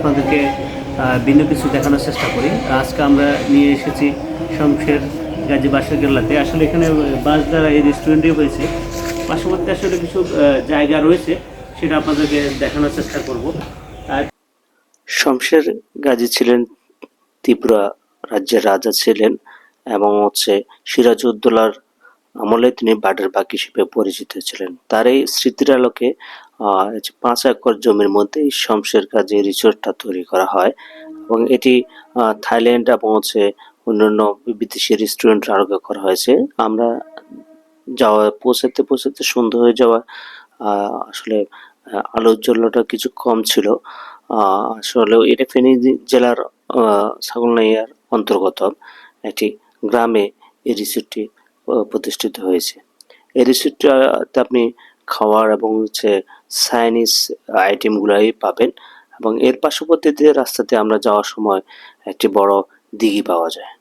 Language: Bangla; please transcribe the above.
আপনাদেরকে ভিন্ন কিছু দেখানোর চেষ্টা করি। আজকে আমরা নিয়ে এসেছি শমশের গাজী বাসের কেল্লাতে। আসলে এখানে বাস দ্বারা এই রেস্টুরেন্টই হয়েছে, পার্শ্ববর্তী আসলে কিছু জায়গা রয়েছে, সেটা আপনাদেরকে দেখানোর চেষ্টা করব। শমশের গাজী ছিলেন ত্রিপুরা রাজ্যের রাজা ছিলেন এবং সিরাজউদ্দৌলার আমলে তিনি বাটের বাঘ হিসেবে পরিচিত ছিলেন। তার এই স্মৃতির আলোকে ৫ একর জমির মধ্যে এই শমশের গাজী রিসোর্টটা তৈরি করা হয় এবং এটি থাইল্যান্ড এবং অন্যান্য বিদেশি রেস্টুরেন্ট আরোগ্য করা হয়েছে। আমরা পৌঁছাতে সন্ধ্যা হয়ে যাওয়া, আসলে আলোর জ্বলটা কিছু কম ছিল। আসলে এটা ফেনী জেলার ছাগলনাইয়ার অন্তর্গত একটি গ্রামে এই রিসোর্টটি প্রতিষ্ঠিত হয়েছে। এই রিসোর্টটাতে আপনি খাওয়ার এবং চাইনিজ আইটেমগুলাই পাবেন এবং এর পার্শ্ববর্তী রাস্তাতে আমরা যাওয়ার সময় একটি বড় দিঘি পাওয়া যায়।